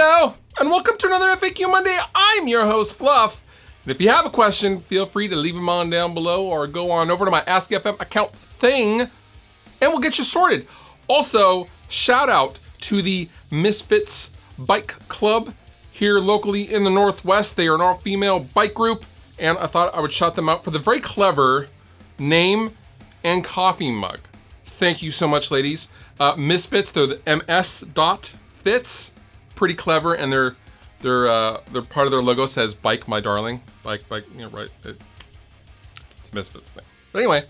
Hello, and welcome to another FAQ Monday. I'm your host, Fluff. And if you have a question, feel free to leave them on down below or go on over to my Ask FM account thing, and we'll get you sorted. Also, shout out to the Misfits Bike Club here locally in the Northwest. They are an all-female bike group, and I thought I would shout them out for the very clever name and coffee mug. Thank you so much, ladies. Misfits, they're the ms.fits. Pretty clever, and their part of their logo says "Bike, my darling." Bike, you know, right? It's a Misfits thing. But anyway,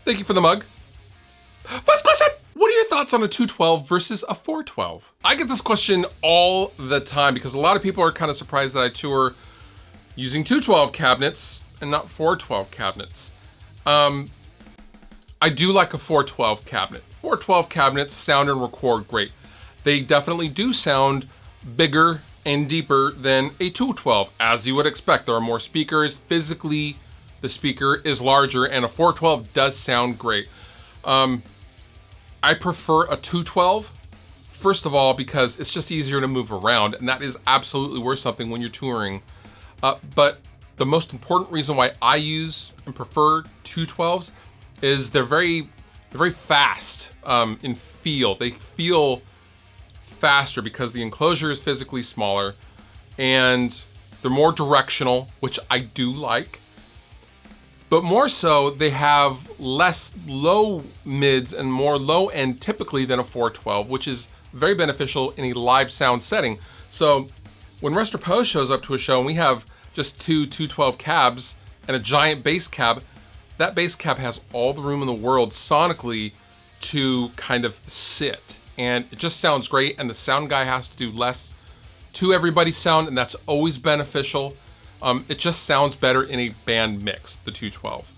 thank you for the mug. First question: what are your thoughts on a 212 versus a 412? I get this question all the time because a lot of people are kind of surprised that I tour using 212 cabinets and not 412 cabinets. I do like a 412 cabinet. 412 cabinets sound and record great. They definitely do sound bigger and deeper than a 212, as you would expect. There are more speakers. Physically, the speaker is larger, and a 412 does sound great. I prefer a 212, first of all, because it's just easier to move around, and that is absolutely worth something when you're touring. But the most important reason why I use and prefer 212s is they're very fast in feel. They feel faster because the enclosure is physically smaller and they're more directional, which I do like. But more so, they have less low mids and more low end typically than a 412, which is very beneficial in a live sound setting. So when Restropose shows up to a show and we have just two 212 cabs and a giant bass cab, that bass cab has all the room in the world sonically to kind of sit. And it just sounds great, and the sound guy has to do less to everybody's sound, and that's always beneficial. It just sounds better in a band mix, the 212.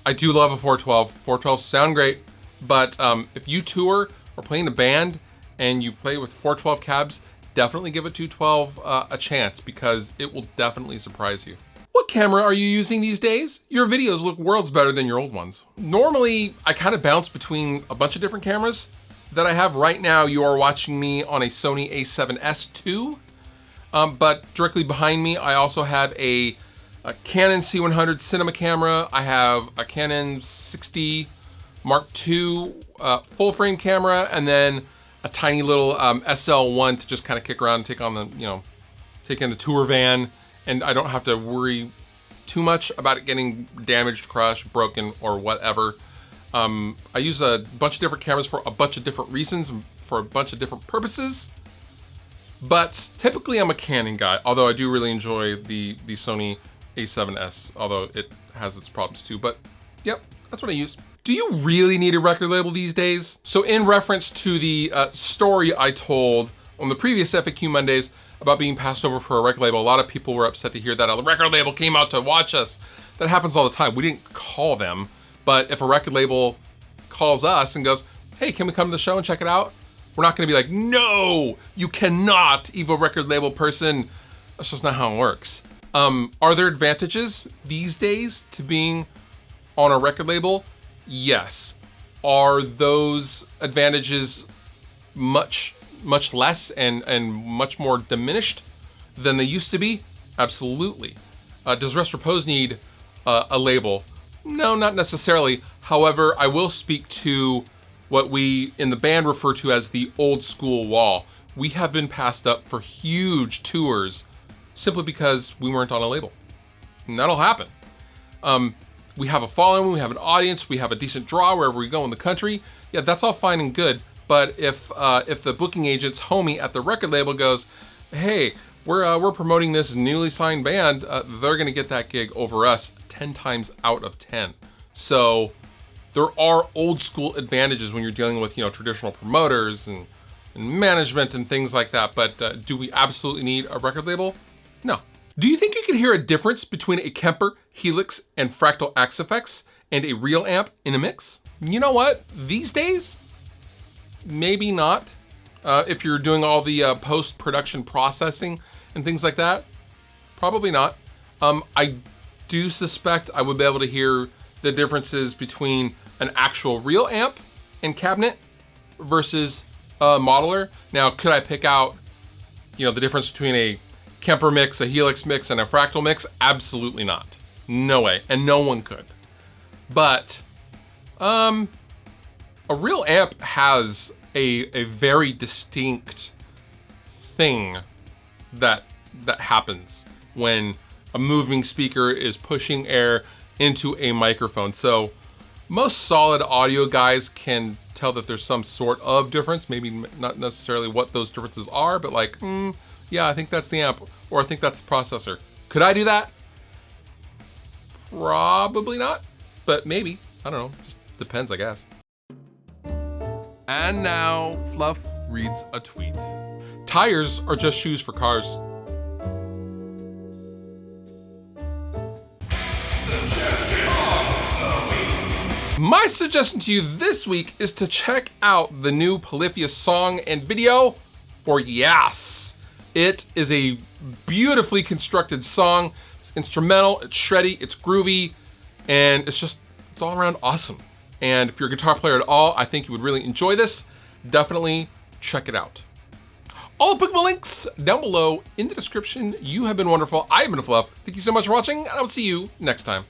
I do love a 412. 412s sound great, but if you tour or play in a band and you play with 412 cabs, definitely give a 212 a chance because it will definitely surprise you. What camera are you using these days? Your videos look worlds better than your old ones. Normally, I kind of bounce between a bunch of different cameras that I have. Right now, you are watching me on a Sony a7S II, but directly behind me, I also have a Canon C100 cinema camera. I have a Canon 6D Mark II full frame camera, and then a tiny little SL1 to just kind of kick around and take on the, take in the tour van, and I don't have to worry too much about it getting damaged, crushed, broken, or whatever. I use a bunch of different cameras for a bunch of different reasons, for a bunch of different purposes. But typically I'm a Canon guy, although I do really enjoy the Sony a7S, although it has its problems too. But yep, that's what I use. Do you really need a record label these days? So in reference to the story I told on the previous FAQ Mondays about being passed over for a record label, a lot of people were upset to hear that a record label came out to watch us. That happens all the time. We didn't call them. But if a record label calls us and goes, hey, can we come to the show and check it out? We're not gonna be like, no, you cannot, evil record label person. That's just not how it works. Are there advantages these days to being on a record label? Yes. Are those advantages much less and much more diminished than they used to be? Absolutely. Does Restropose need a label? No, not necessarily. However, I will speak to what we in the band refer to as the old school wall. We have been passed up for huge tours simply because we weren't on a label. And that'll happen. We have a following, we have an audience, we have a decent draw wherever we go in the country. Yeah, that's all fine and good. But if the booking agent's homie at the record label goes, hey, we're promoting this newly signed band, they're gonna get that gig over us 10 times out of 10. So there are old school advantages when you're dealing with, traditional promoters and management and things like that. But do we absolutely need a record label? No. Do you think you can hear a difference between a Kemper Helix and Fractal Axe FX and a real amp in a mix? You know what? These days, maybe not. If you're doing all the post-production processing and things like that, probably not. I do suspect I would be able to hear the differences between an actual real amp and cabinet versus a modeler. Now, could I pick out you know, the difference between a Kemper mix, a Helix mix, and a Fractal mix? Absolutely not. No way, and no one could. But a real amp has a very distinct thing that happens when a moving speaker is pushing air into a microphone. So most solid audio guys can tell that there's some sort of difference, maybe not necessarily what those differences are, but like, yeah, I think that's the amp, or I think that's the processor. Could I do that? Probably not, but maybe. I don't know, just depends, I guess. And now Fluff reads a tweet. Tires are just shoes for cars. My suggestion to you this week is to check out the new Polyphia song and video for Yes. It is a beautifully constructed song. It's instrumental, it's shreddy, it's groovy, and it's all around awesome. And if you're a guitar player at all, I think you would really enjoy this. Definitely check it out. All the bookable links down below in the description. You have been wonderful. I have been Fluff. Thank you so much for watching, and I'll see you next time.